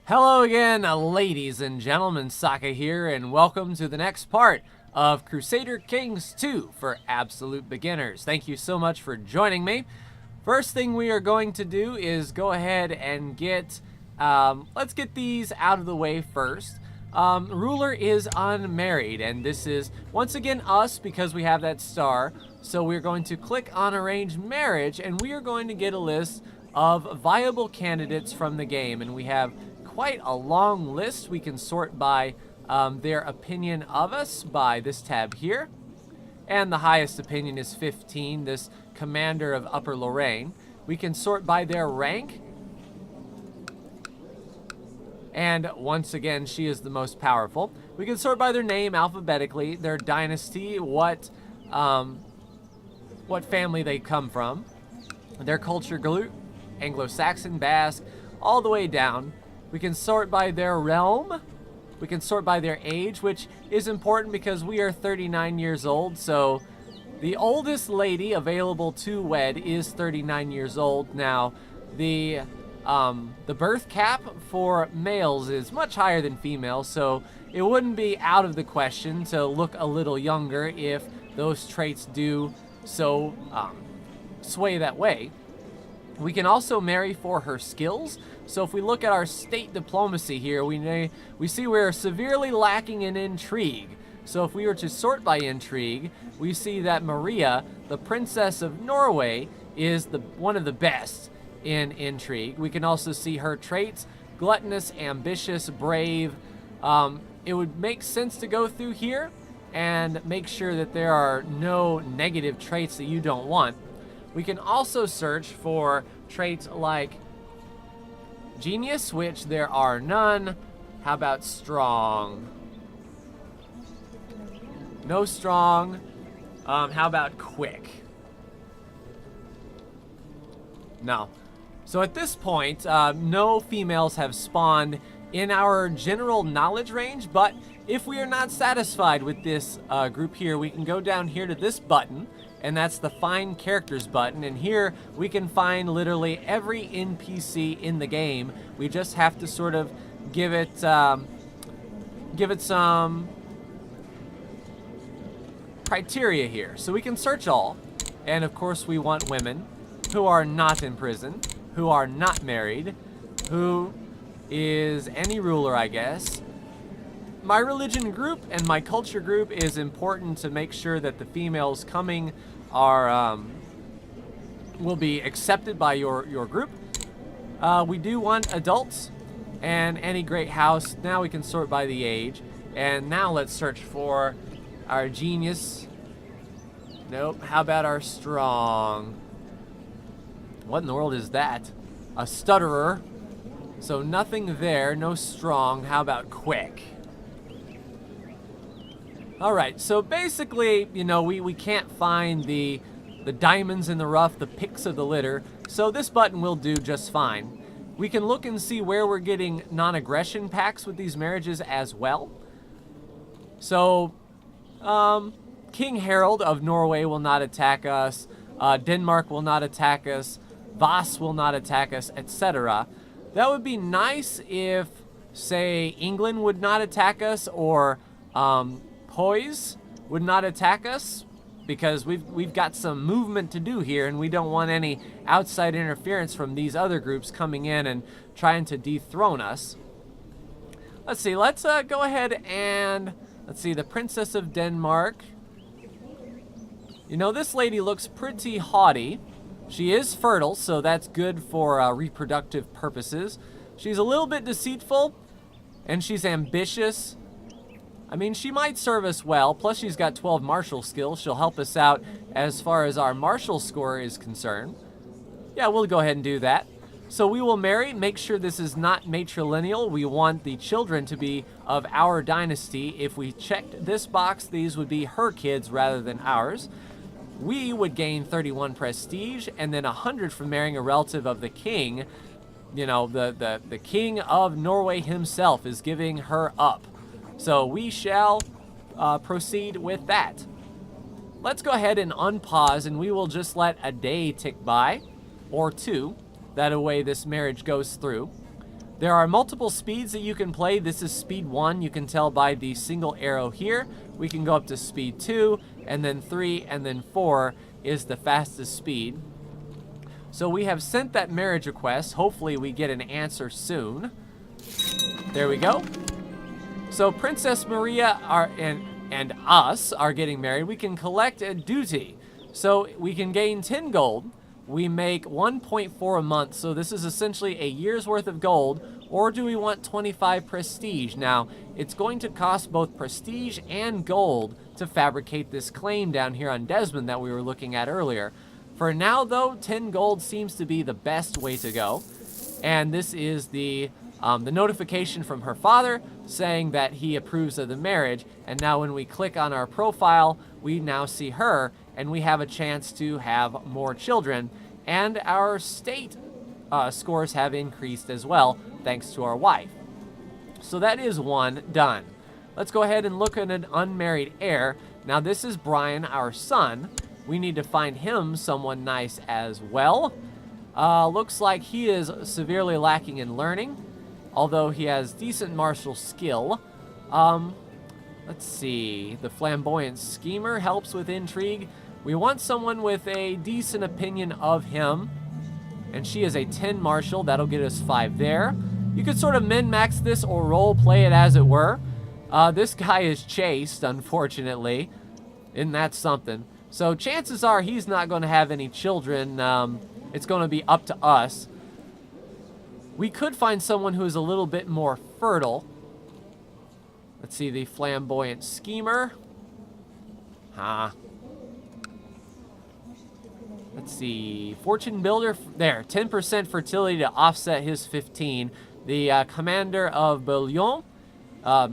Hello again, ladies and gentlemen, Saka here, and welcome to the next part of Crusader Kings 2 for absolute beginners. Thank you so much for joining me. First thing we are going to do is go ahead and get, let's get these out of the way first. Ruler is unmarried, and this is once again us because we have that star. So we're going to click on arrange marriage, and we are going to get a list of viable candidates from the game, and we have quite a long list. We can sort by their opinion of us by this tab here, and the highest opinion is 15, this commander of Upper Lorraine. We can sort by their rank, and once again she is the most powerful. We can sort by their name alphabetically, their dynasty, what family they come from, their culture group, Anglo-Saxon, Basque, all the way down. We can sort by their realm. We can sort by their age, which is important because we are 39 years old. So the oldest lady available to wed is 39 years old. Now, the birth cap for males is much higher than females, so it wouldn't be out of the question to look a little younger if those traits do so sway that way. We can also marry for her skills. So if we look at our state diplomacy here, we see we're severely lacking in intrigue. So if we were to sort by intrigue, we see that Maria, the Princess of Norway, is one of the best in intrigue. We can also see her traits: gluttonous, ambitious, brave. It would make sense to go through here and make sure that there are no negative traits that you don't want. We can also search for traits like genius, which there are none. How about strong? No strong. How about quick? No. So at this point, no females have spawned in our general knowledge range, but if we are not satisfied with this group here, we can go down here to this button, and that's the Find Characters button, and here we can find literally every NPC in the game. We just have to sort of give it some criteria here. So we can search all, and of course we want women who are not in prison, who are not married, who is any ruler, I guess. My religion group and my culture group is important to make sure that the females coming are will be accepted by your group. We do want adults and any great house. Now we can sort by the age, and now let's search for our genius. Nope. How about our strong? What in the world is that? A stutterer. So nothing there, no strong. How about quick? All right, so basically, you know, we can't find the diamonds in the rough, the picks of the litter, so this button will do just fine. We can look and see where we're getting non-aggression packs with these marriages as well. So, King Harald of Norway will not attack us, Denmark will not attack us, Voss will not attack us, etc. That would be nice if, say, England would not attack us, or Poise would not attack us, because we've got some movement to do here, and we don't want any outside interference from these other groups coming in and trying to dethrone us. Let's see, let's go ahead and let's see, the Princess of Denmark. You know, this lady looks pretty haughty. She is fertile, so that's good for reproductive purposes. She's a little bit deceitful, and she's ambitious. I mean, she might serve us well, plus she's got 12 martial skills. She'll help us out as far as our martial score is concerned. Yeah, we'll go ahead and do that. So we will marry. Make sure this is not matrilineal. We want the children to be of our dynasty. If we checked this box, these would be her kids rather than ours. We would gain 31 prestige, and then 100 from marrying a relative of the king. You know, the king of Norway himself is giving her up. So we shall proceed with that. Let's go ahead and unpause, and we will just let a day tick by, or two. That way this marriage goes through. There are multiple speeds that you can play. This is speed 1. You can tell by the single arrow here. We can go up to speed 2, and then 3, and then 4 is the fastest speed. So we have sent that marriage request. Hopefully we get an answer soon. There we go. So Princess Maria and us are getting married. We can collect a duty. So we can gain 10 gold. We make 1.4 a month, so this is essentially a year's worth of gold. Or do we want 25 prestige? Now, it's going to cost both prestige and gold to fabricate this claim down here on Desmond that we were looking at earlier. For now, though, 10 gold seems to be the best way to go. And this is the notification from her father saying that he approves of the marriage. And now when we click on our profile, we now see her, and we have a chance to have more children. And our state scores have increased as well, thanks to our wife. So that is one done. Let's go ahead and look at an unmarried heir. Now this is Brian, our son. We need to find him someone nice as well. Looks like he is severely lacking in learning, although he has decent martial skill. Let's see. The flamboyant schemer helps with intrigue. We want someone with a decent opinion of him. And she is a 10 martial. That'll get us 5 there. You could sort of min-max this or role play it as it were. This guy is chaste, unfortunately. Isn't that something? So chances are he's not going to have any children. It's going to be up to us. We could find someone who is a little bit more fertile. Let's see, the flamboyant schemer. Let's see, fortune builder. There, 10% fertility to offset his 15. The commander of Bouillon.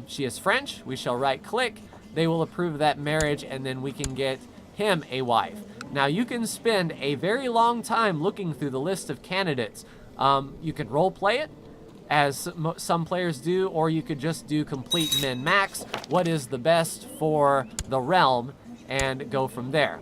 She is French. We shall right-click. They will approve that marriage, and then we can get him a wife. Now, you can spend a very long time looking through the list of candidates. You could role play it, as some players do, or you could just do complete min-max, what is the best for the realm, and go from there.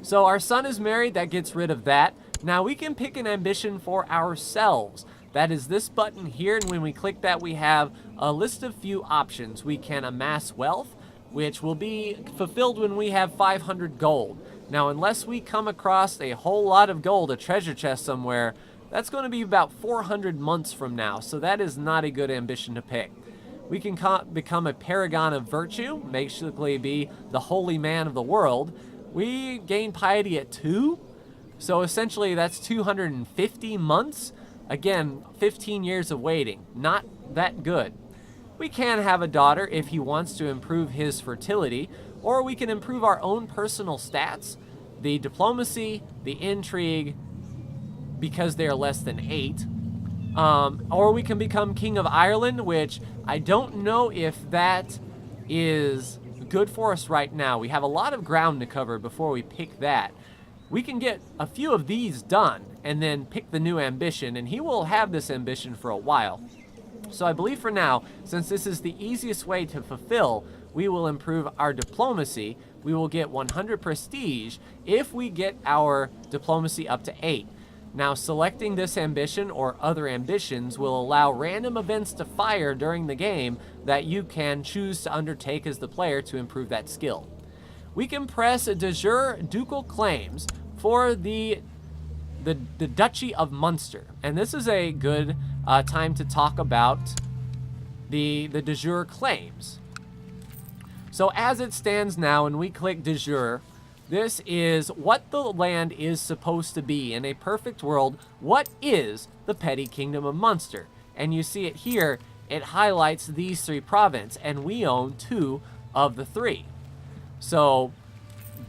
So our son is married, that gets rid of that. Now we can pick an ambition for ourselves. That is this button here, and when we click that, we have a list of few options. We can amass wealth, which will be fulfilled when we have 500 gold. Now, unless we come across a whole lot of gold, a treasure chest somewhere, that's going to be about 400 months from now, so that is not a good ambition to pick. We can become a paragon of virtue, basically be the holy man of the world. We gain piety at 2, so essentially that's 250 months. Again, 15 years of waiting, not that good. We can have a daughter if he wants to improve his fertility, or we can improve our own personal stats, the diplomacy, the intrigue, because they are less than 8. Or we can become King of Ireland, which I don't know if that is good for us right now. We have a lot of ground to cover before we pick that. We can get a few of these done and then pick the new ambition, and he will have this ambition for a while. So I believe for now, since this is the easiest way to fulfill, we will improve our diplomacy. We will get 100 prestige if we get our diplomacy up to 8. Now, selecting this ambition or other ambitions will allow random events to fire during the game that you can choose to undertake as the player to improve that skill. We can press de jure ducal claims for the Duchy of Munster. And this is a good time to talk about the de jure claims. So as it stands now, when we click de jure, this is what the land is supposed to be. In a perfect world, what is the petty kingdom of Munster? And you see it here, it highlights these 3 provinces, and we own 2 of the 3. So,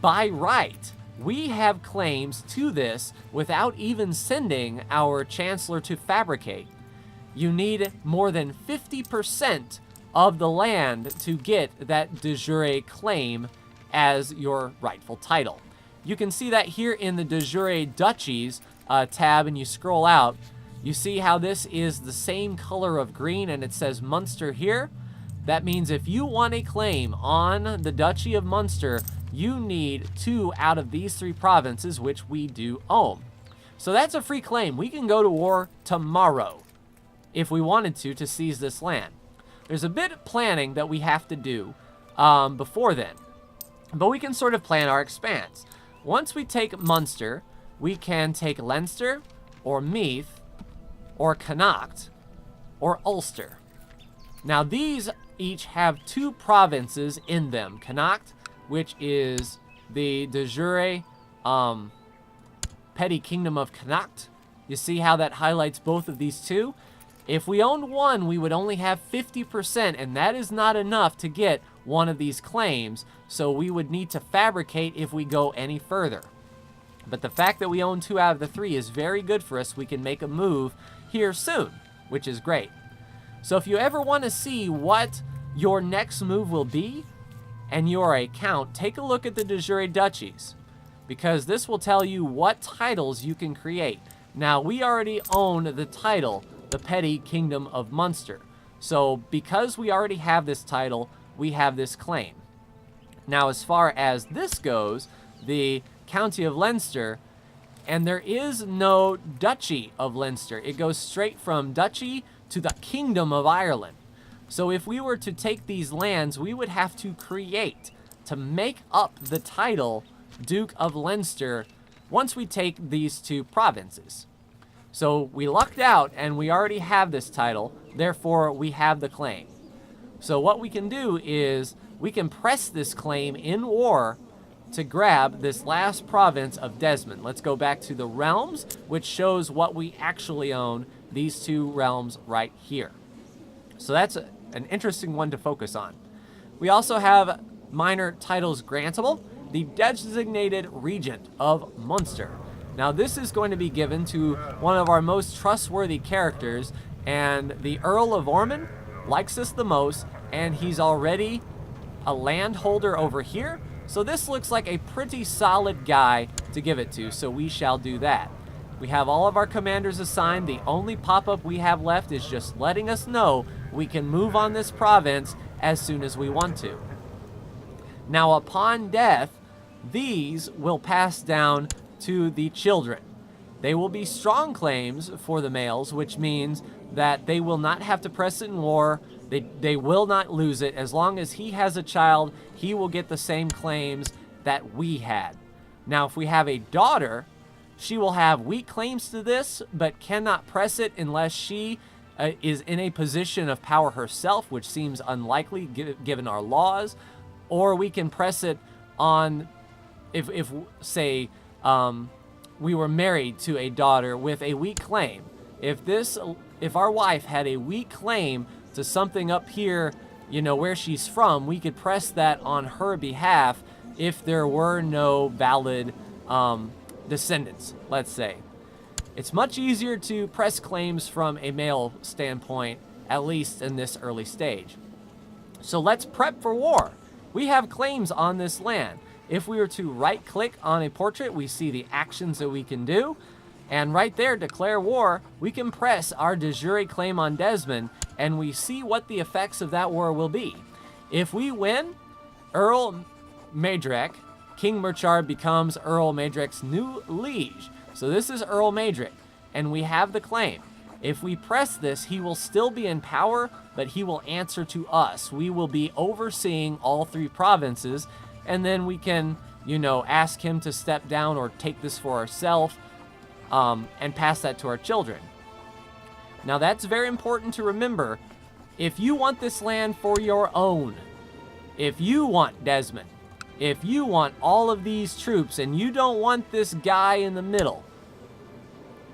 by right, we have claims to this without even sending our chancellor to fabricate. You need more than 50% of the land to get that de jure claim as your rightful title. You can see that here in the de jure duchies tab, and you scroll out, you see how this is the same color of green and it says Munster here. That means if you want a claim on the Duchy of Munster, you need 2 out of these 3 provinces, which we do own. So that's a free claim. We can go to war tomorrow if we wanted to seize this land. There's a bit of planning that we have to do before then, but we can sort of plan our expanse. Once we take Munster, we can take Leinster, or Meath, or Connacht, or Ulster. Now these each have 2 provinces in them. Connacht, which is the de jure petty kingdom of Connacht. You see how that highlights both of these 2? If we owned one, we would only have 50%, and that is not enough to get one of these claims, so we would need to fabricate if we go any further. But the fact that we own 2 out of the 3 is very good for us. We can make a move here soon, which is great. So if you ever want to see what your next move will be and you're a count, take a look at the de jure duchies, because this will tell you what titles you can create. Now, we already own the title, the Petty Kingdom of Munster. So because we already have this title, we have this claim. Now, as far as this goes, the County of Leinster, and there is no Duchy of Leinster. It goes straight from Duchy to the Kingdom of Ireland. So if we were to take these lands, we would have to create to make up the title Duke of Leinster once we take these 2 provinces. So we lucked out and we already have this title, therefore we have the claim. So what we can do is we can press this claim in war to grab this last province of Desmond. Let's go back to the realms, which shows what we actually own, these 2 realms right here. So that's an interesting one to focus on. We also have minor titles grantable, the designated regent of Munster. Now this is going to be given to one of our most trustworthy characters, and the Earl of Ormond likes us the most, and he's already a landholder over here. So this looks like a pretty solid guy to give it to, so we shall do that. We have all of our commanders assigned. The only pop-up we have left is just letting us know we can move on this province as soon as we want to. Now, upon death, these will pass down to the children. They will be strong claims for the males, which means that they will not have to press it in war. They will not lose it. As long as he has a child, he will get the same claims that we had. Now, if we have a daughter, she will have weak claims to this, but cannot press it unless she is in a position of power herself, which seems unlikely given our laws. Or we can press it on, if say, we were married to a daughter with a weak claim. If our wife had a weak claim to something up here, you know, where she's from, we could press that on her behalf if there were no valid descendants, let's say. It's much easier to press claims from a male standpoint, at least in this early stage. So let's prep for war. We have claims on this land. If we were to right-click on a portrait, we see the actions that we can do. And right there, declare war, we can press our de jure claim on Desmond, and we see what the effects of that war will be. If we win, Earl Maedric, King Murchard becomes Earl Maedric's new liege. So this is Earl Maedric, and we have the claim. If we press this, he will still be in power, but he will answer to us. We will be overseeing all 3 provinces, and then we can, you know, ask him to step down or take this for ourselves, and pass that to our children. Now that's very important to remember. If you want this land for your own, if you want Desmond, if you want all of these troops and you don't want this guy in the middle,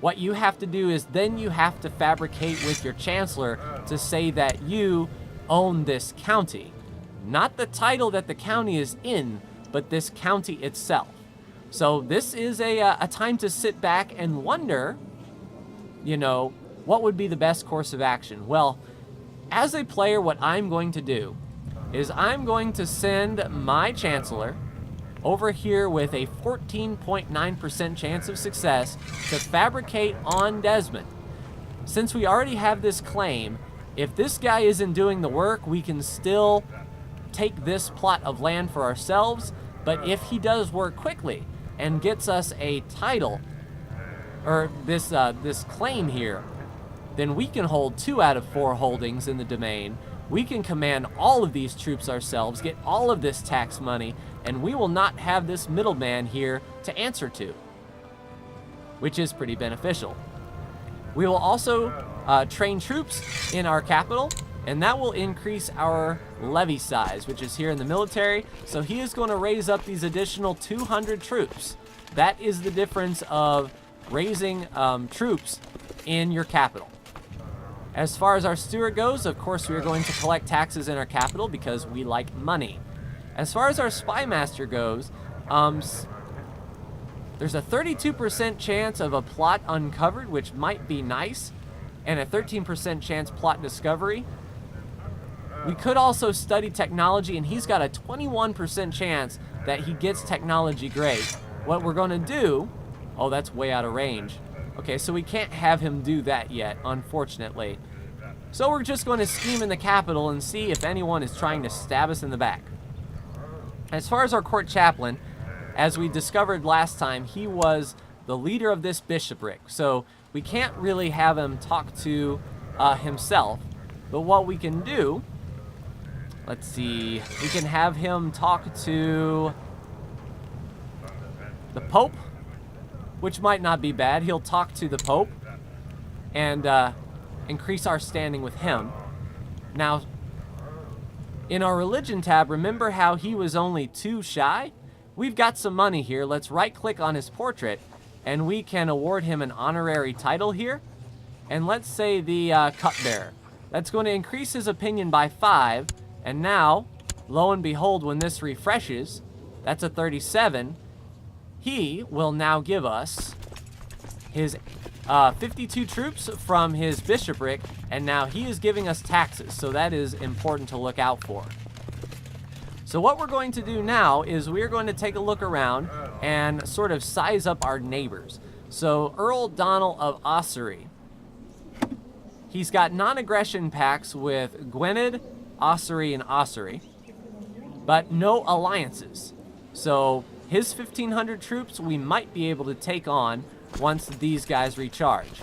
what you have to do is then you have to fabricate with your chancellor to say that you own this county. Not the title that the county is in, but this county itself. So this is a time to sit back and wonder, you know, what would be the best course of action? Well, as a player, what I'm going to do is I'm going to send my chancellor over here with a 14.9% chance of success to fabricate on Desmond. Since we already have this claim, if this guy isn't doing the work, we can still take this plot of land for ourselves. But if he does work quickly and gets us a title, or this claim here, then we can hold 2 out of 4 holdings in the domain. We can command all of these troops ourselves, get all of this tax money, and we will not have this middleman here to answer to, which is pretty beneficial. We will also train troops in our capital, and that will increase our levy size, which is here in the military. So he is going to raise up these additional 200 troops. That is the difference of raising troops in your capital. As far as our steward goes, of course, we are going to collect taxes in our capital because we like money. As far as our spy master goes, there's a 32% chance of a plot uncovered, which might be nice, and a 13% chance plot discovery. We could also study technology, and he's got a 21% chance that he gets technology grade. What we're going to do, oh, that's way out of range. Okay, so we can't have him do that yet, unfortunately. So we're just going to scheme in the capital and see if anyone is trying to stab us in the back. As far as our court chaplain, as we discovered last time, he was the leader of this bishopric. So we can't really have him talk to himself. But what we can do, let's see, we can have him talk to the Pope, which might not be bad. He'll talk to the Pope and increase our standing with him. Now, in our religion tab, remember how he was only 2 shy? We've got some money here. Let's right-click on his portrait, and we can award him an honorary title here. And let's say the cupbearer. That's going to increase his opinion by 5. And now, lo and behold, when this refreshes, that's a 37. He will now give us his 52 troops from his bishopric, and now he is giving us taxes, so that is important to look out for. So what we're going to do now is we're going to take a look around and sort of size up our neighbors. So Earl Donald of Ossory, he's got non-aggression pacts with Gwynedd, Ossory, and Ossory, but no alliances. So his 1,500 troops we might be able to take on once these guys recharge.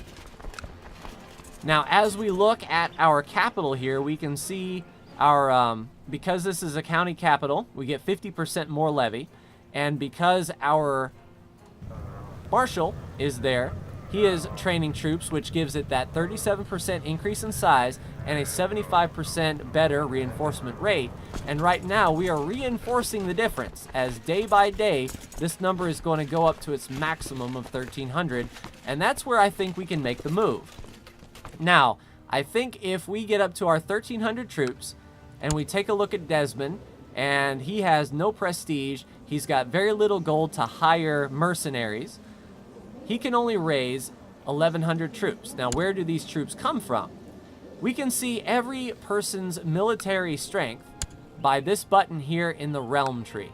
Now, as we look at our capital here, we can see our, because this is a county capital, we get 50% more levy. And because our marshal is there, he is training troops, which gives it that 37% increase in size and a 75% better reinforcement rate. And right now, we are reinforcing the difference, as day by day, this number is going to go up to its maximum of 1,300, and that's where I think we can make the move. Now, I think if we get up to our 1,300 troops, and we take a look at Desmond, and he has no prestige, he's got very little gold to hire mercenaries, he can only raise 1,100 troops. Now, where do these troops come from? We can see every person's military strength by this button here in the realm tree.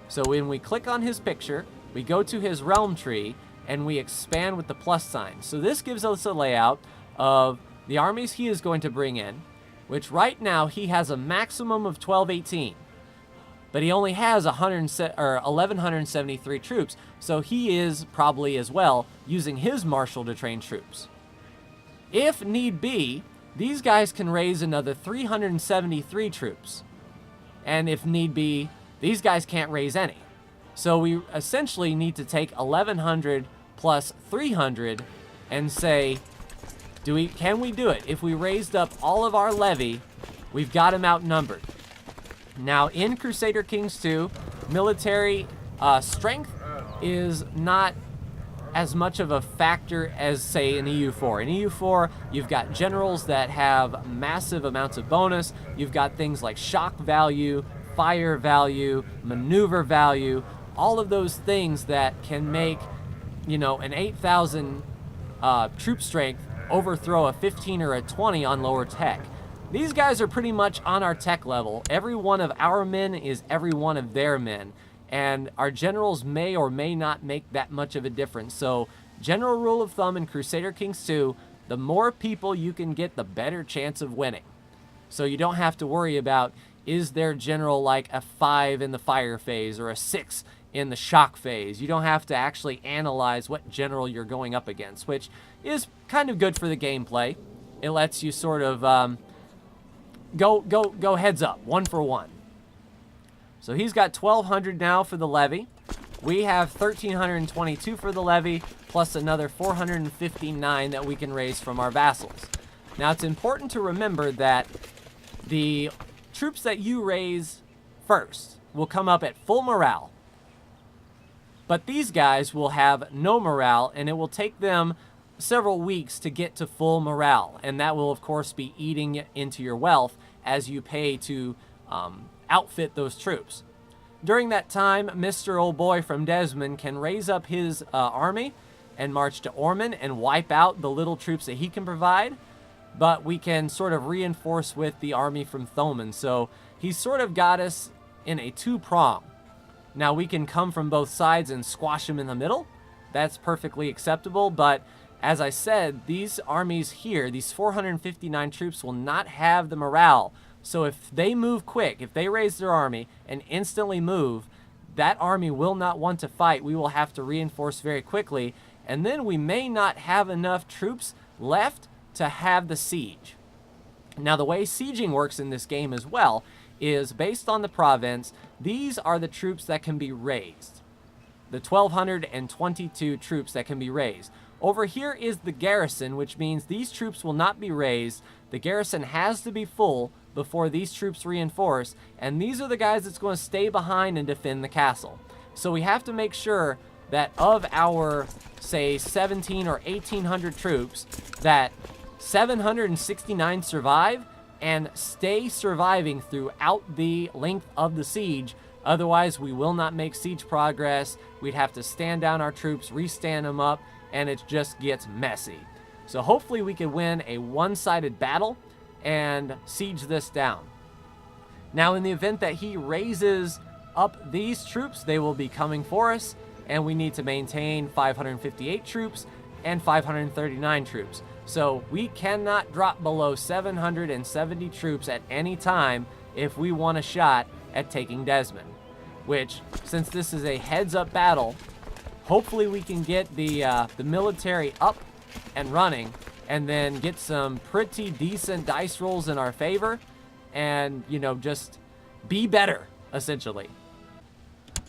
So when we click on his picture, we go to his realm tree, and we expand with the plus sign. So this gives us a layout of the armies he is going to bring in, which right now he has a maximum of 1218. But he only has 1,173 troops, so he is probably as well using his marshal to train troops. If need be, these guys can raise another 373 troops. And if need be, these guys can't raise any. So we essentially need to take 1,100 plus 300 and say, can we do it? If we raised up all of our levy, we've got him outnumbered. Now, in Crusader Kings 2, military strength is not as much of a factor as, say, in EU4. In EU4, you've got generals that have massive amounts of bonus. You've got things like shock value, fire value, maneuver value, all of those things that can make, you know, an 8,000 troop strength overthrow a 15 or a 20 on lower tech. These guys are pretty much on our tech level. Every one of our men is every one of their men. And our generals may or may not make that much of a difference. So, general rule of thumb in Crusader Kings 2, the more people you can get, the better chance of winning. So you don't have to worry about, is their general like a 5 in the fire phase or a 6 in the shock phase. You don't have to actually analyze what general you're going up against, which is kind of good for the gameplay. it lets you sort of go heads up, 1 for 1. So he's got 1,200 now for the levy. We have 1,322 for the levy, plus another 459 that we can raise from our vassals. Now, it's important to remember that the troops that you raise first will come up at full morale. But these guys will have no morale, and it will take them several weeks to get to full morale. And that will, of course, be eating into your wealth as you pay to outfit those troops. During that time, Mr. Old Boy from Desmond can raise up his army and march to Ormond and wipe out the little troops that he can provide. But we can sort of reinforce with the army from Thoman. So he's sort of got us in a two-prong. Now, we can come from both sides and squash him in the middle. That's perfectly acceptable. But as I said, these armies here, these 459 troops, will not have the morale. So if they move quick, if they raise their army and instantly move, that army will not want to fight. We will have to reinforce very quickly. And then we may not have enough troops left to have the siege. Now, the way sieging works in this game as well is based on the province. These are the troops that can be raised. The 1,222 troops that can be raised. Over here is the garrison, which means these troops will not be raised. The garrison has to be full before these troops reinforce, and these are the guys that's going to stay behind and defend the castle. So we have to make sure that of our, say, 17 or 1,800 troops, that 769 survive and stay surviving throughout the length of the siege. Otherwise, we will not make siege progress. We'd have to stand down our troops, restand them up, and it just gets messy. So hopefully we can win a one-sided battle and siege this down. Now, in the event that he raises up these troops, they will be coming for us, and we need to maintain 558 troops and 539 troops. So we cannot drop below 770 troops at any time if we want a shot at taking Desmond. Which, since this is a heads-up battle, hopefully we can get the military up and running, and then get some pretty decent dice rolls in our favor, and, you know, just be better, essentially.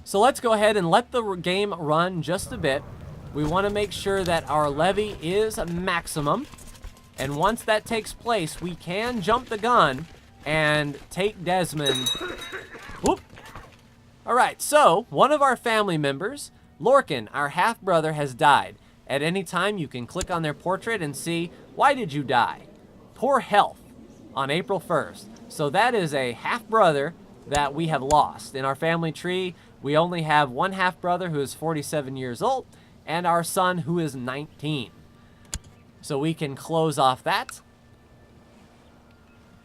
So let's go ahead and let the game run just a bit. We want to make sure that our levy is maximum, and once that takes place, we can jump the gun and take Desmond. Whoop! Alright, so, one of our family members, Lorcan, our half-brother, has died. At any time, you can click on their portrait and see, why did you die? Poor health on April 1st. So that is a half-brother that we have lost. In our family tree, we only have one half-brother who is 47 years old, and our son who is 19. So we can close off that.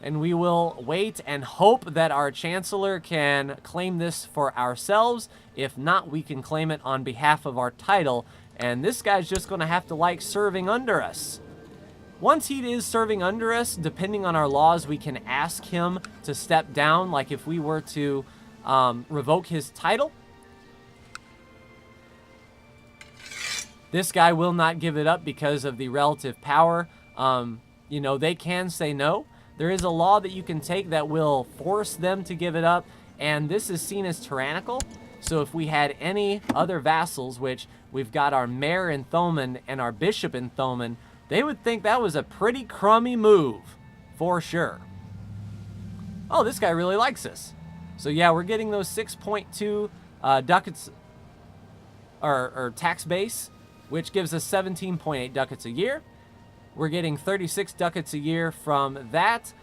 And we will wait and hope that our Chancellor can claim this for ourselves. If not, we can claim it on behalf of our title. And this guy's just going to have to like serving under us. Once he is serving under us, depending on our laws, we can ask him to step down. Like if we were to revoke his title, this guy will not give it up because of the relative power. You know, they can say no. There is a law that you can take that will force them to give it up, and this is seen as tyrannical. So if we had any other vassals, which we've got our mayor in Thoman and our bishop in Thoman, they would think that was a pretty crummy move, for sure. Oh, this guy really likes us. So yeah, we're getting those 6.2 ducats, or tax base, which gives us 17.8 ducats a year. We're getting 36 ducats a year from that,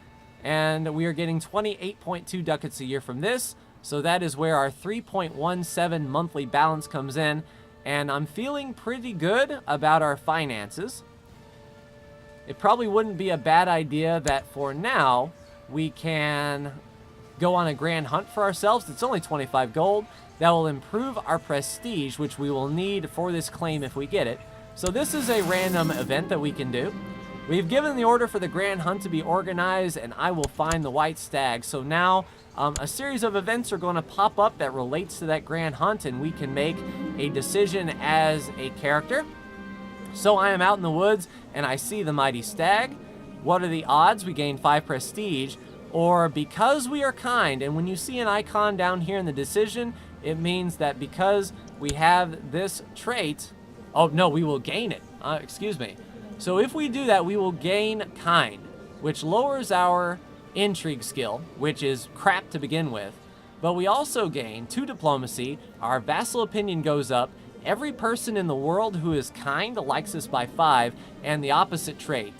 and we are getting 28.2 ducats a year from this. So that is where our 3.17 monthly balance comes in, and I'm feeling pretty good about our finances. It probably wouldn't be a bad idea that for now we can go on a grand hunt for ourselves. It's only 25 gold. That will improve our prestige, which we will need for this claim if we get it. So this is a random event that we can do. We've given the order for the grand hunt to be organized, and I will find the white stag. So now a series of events are going to pop up that relates to that grand hunt, and we can make a decision as a character. So I am out in the woods, and I see the mighty stag, what are the odds? We gain 5 prestige. Or because we are kind, and when you see an icon down here in the decision, it means that because we have this trait, oh no, we will gain it, excuse me. So if we do that, we will gain kind, which lowers our intrigue skill, which is crap to begin with. But we also gain 2 diplomacy, our vassal opinion goes up, every person in the world who is kind likes us by 5, and the opposite trait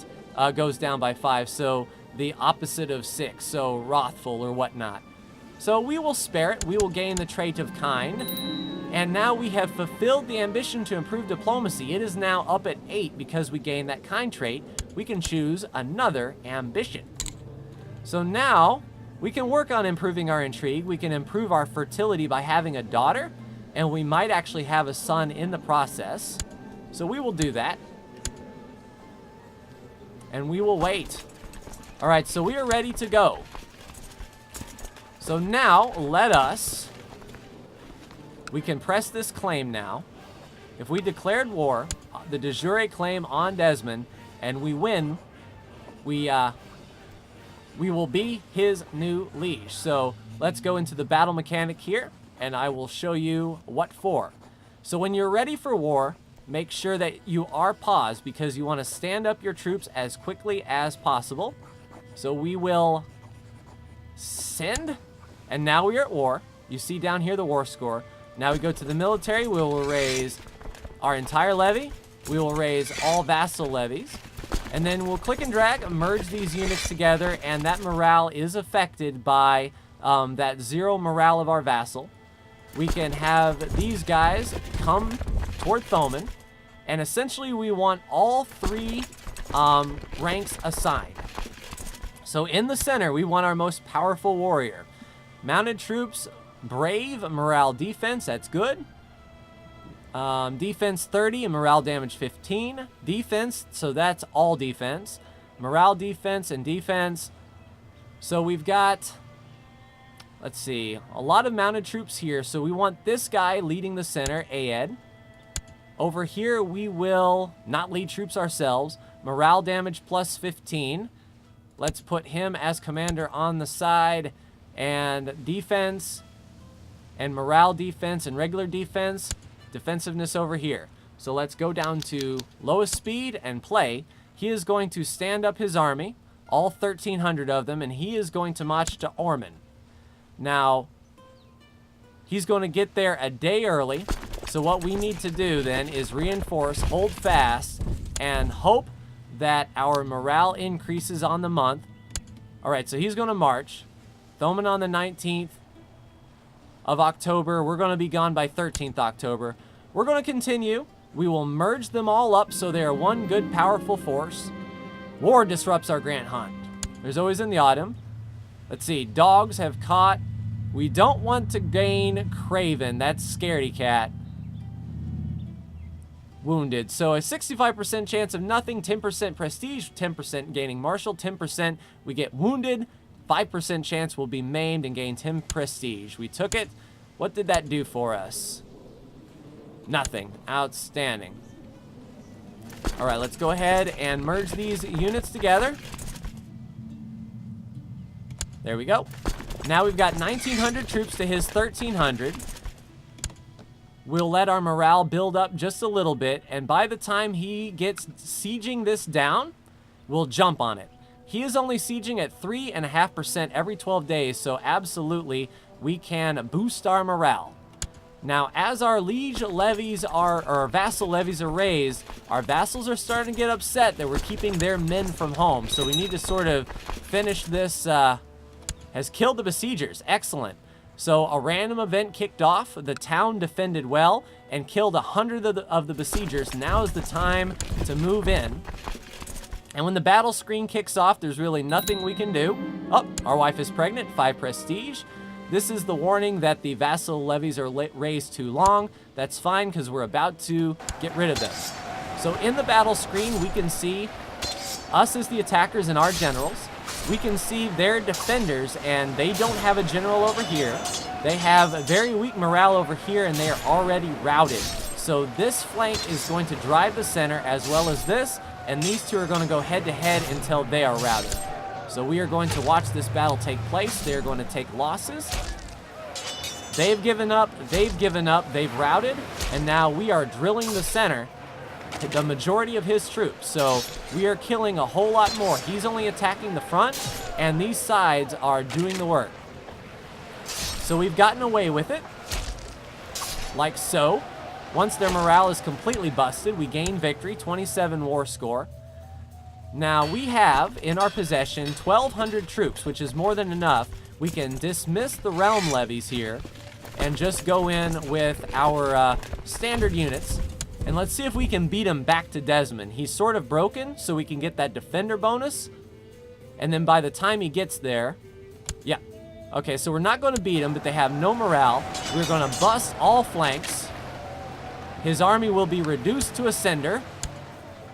goes down by 5, so the opposite of 6, so wrathful or whatnot. So we will spare it, we will gain the trait of kind, and now we have fulfilled the ambition to improve diplomacy. It is now up at 8 because we gained that kind trait. We can choose another ambition. So now we can work on improving our intrigue, we can improve our fertility by having a daughter, and we might actually have a son in the process. So we will do that. And we will wait. All right, so we are ready to go. So now, we can press this claim now. If we declared war, the de jure claim on Desmond, and we win, we will be his new liege. So let's go into the battle mechanic here, and I will show you what for. So when you're ready for war, make sure that you are paused because you want to stand up your troops as quickly as possible. So we will send, and now we are at war. You see down here the war score. Now we go to the military. We will raise our entire levy. We will raise all vassal levies. And then we'll click and drag, merge these units together, and that morale is affected by that 0 morale of our vassal. We can have these guys come toward Thoman, and essentially we want all 3 ranks assigned. So in the center, we want our most powerful warrior. Mounted troops, brave, morale defense, that's good. Defense 30 and morale damage 15. Defense, so that's all defense. Morale defense and defense. So we've got, let's see, a lot of mounted troops here. So we want this guy leading the center, Aed. Over here, we will not lead troops ourselves. Morale damage plus 15. Let's put him as commander on the side, and defense and morale defense and regular defense, defensiveness over here. So let's go down to lowest speed and play. He is going to stand up his army, all 1,300 of them, and he is going to march to Ormond. Now, he's going to get there a day early, so what we need to do then is reinforce, hold fast, and hope that our morale increases on the month. All right, so he's going to march. Thoman on the 19th of October. We're going to be gone by 13th October. We're going to continue. We will merge them all up so they are one good, powerful force. War disrupts our Grant Hunt. There's always in the autumn. Let's see. Dogs have caught. We don't want to gain Craven. That's Scaredy Cat. Wounded. So a 65% chance of nothing, 10% prestige, 10% gaining martial, 10% we get wounded, 5% chance we'll be maimed and gain 10 prestige. We took it. What did that do for us? Nothing. Outstanding. All right, let's go ahead and merge these units together. There we go. Now we've got 1,900 troops to his 1,300. We'll let our morale build up just a little bit, and by the time he gets sieging this down, we'll jump on it. He is only sieging at 3.5% every 12 days, so absolutely we can boost our morale. Now, as our liege levies are, or vassal levies are raised, our vassals are starting to get upset that we're keeping their men from home, so we need to sort of finish this. Has killed the besiegers. Excellent. So a random event kicked off, the town defended well, and killed 100 of the besiegers. Now is the time to move in. And when the battle screen kicks off, there's really nothing we can do. Oh, our wife is pregnant, 5 prestige. This is the warning that the vassal levies are raised too long. That's fine because we're about to get rid of them. So in the battle screen, we can see us as the attackers and our generals. We can see their defenders, and they don't have a general over here. They have a very weak morale over here, and they are already routed. So this flank is going to drive the center as well as this, and these two are going to go head-to-head until they are routed. So we are going to watch this battle take place. They're going to take losses. They've given up, they've routed, and now we are drilling the center, the majority of his troops. So we are killing a whole lot more. He's only attacking the front, and these sides are doing the work. So we've gotten away with it, like so. Once their morale is completely busted, we gain victory, 27 war score. Now we have in our possession 1,200 troops, which is more than enough. We can dismiss the realm levies here and just go in with our standard units. And let's see if we can beat him back to Desmond. He's sort of broken, so we can get that defender bonus. And then by the time he gets there, yeah. Okay, so we're not going to beat him, but they have no morale. We're going to bust all flanks. His army will be reduced to a cinder.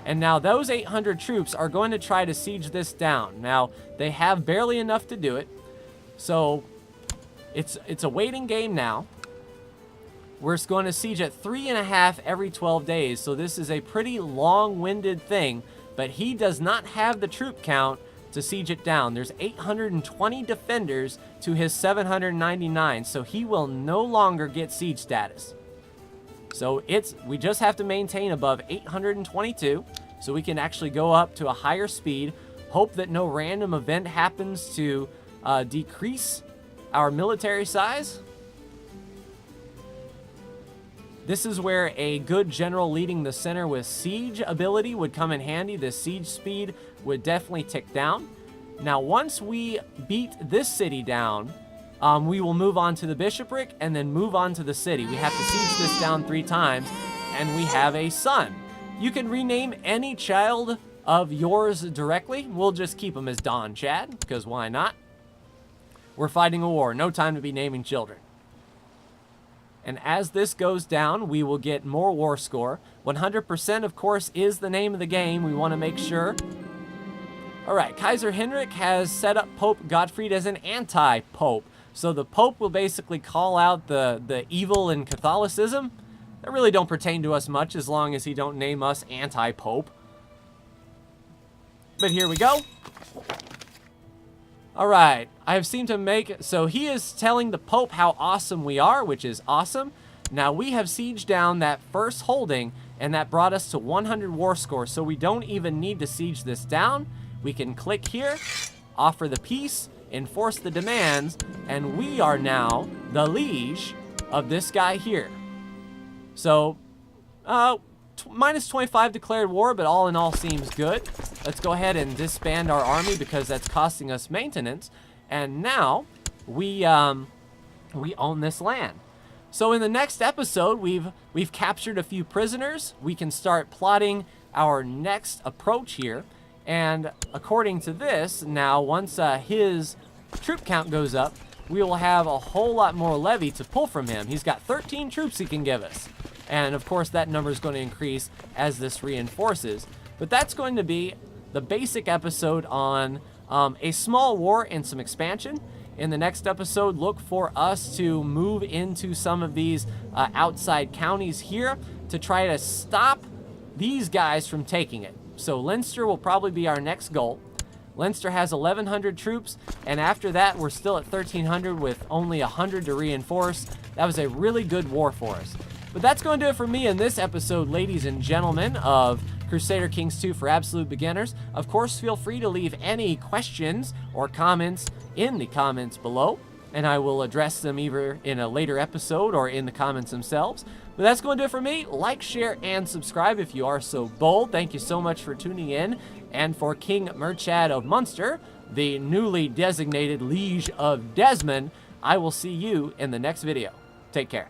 And now those 800 troops are going to try to siege this down. Now, they have barely enough to do it. So, it's a waiting game now. We're going to siege at 3.5 every 12 days. So this is a pretty long-winded thing. But he does not have the troop count to siege it down. There's 820 defenders to his 799. So he will no longer get siege status. So we just have to maintain above 822, so we can actually go up to a higher speed. Hope that no random event happens to decrease our military size. This is where a good general leading the center with siege ability would come in handy. The siege speed would definitely tick down. Now, once we beat this city down, we will move on to the bishopric and then move on to the city. We have to siege this down 3 times, and we have a son. You can rename any child of yours directly. We'll just keep him as Don Chad, because why not? We're fighting a war. No time to be naming children. And as this goes down, we will get more war score. 100%, of course, is the name of the game. We want to make sure. All right, Kaiser Henrik has set up Pope Gottfried as an anti-pope. So the Pope will basically call out the evil in Catholicism. That really don't pertain to us much as long as he don't name us anti-Pope. But here we go. All right, I have seemed to make... So he is telling the Pope how awesome we are, which is awesome. Now we have sieged down that first holding, and that brought us to 100 war score. So we don't even need to siege this down. We can click here, offer the peace, enforce the demands, and we are now the liege of this guy here. So, minus 25 declared war, but all in all seems good. Let's go ahead and disband our army because that's costing us maintenance. And now we own this land. So in the next episode, we've captured a few prisoners. We can start plotting our next approach here. And according to this, now once his troop count goes up, we will have a whole lot more levy to pull from him. He's got 13 troops he can give us. And of course that number is going to increase as this reinforces. But that's going to be the basic episode on a small war and some expansion. In the next episode, look for us to move into some of these outside counties here to try to stop these guys from taking it. So Leinster will probably be our next goal. Leinster has 1,100 troops, and after that, we're still at 1,300 with only 100 to reinforce. That was a really good war for us. But that's going to do it for me in this episode, ladies and gentlemen, of Crusader Kings 2 for absolute beginners. Of course, feel free to leave any questions or comments in the comments below, and I will address them either in a later episode or in the comments themselves. But that's going to do it for me. Like, share, and subscribe if you are so bold. Thank you so much for tuning in. And for King Murchad of Munster, the newly designated Liege of Desmond, I will see you in the next video. Take care.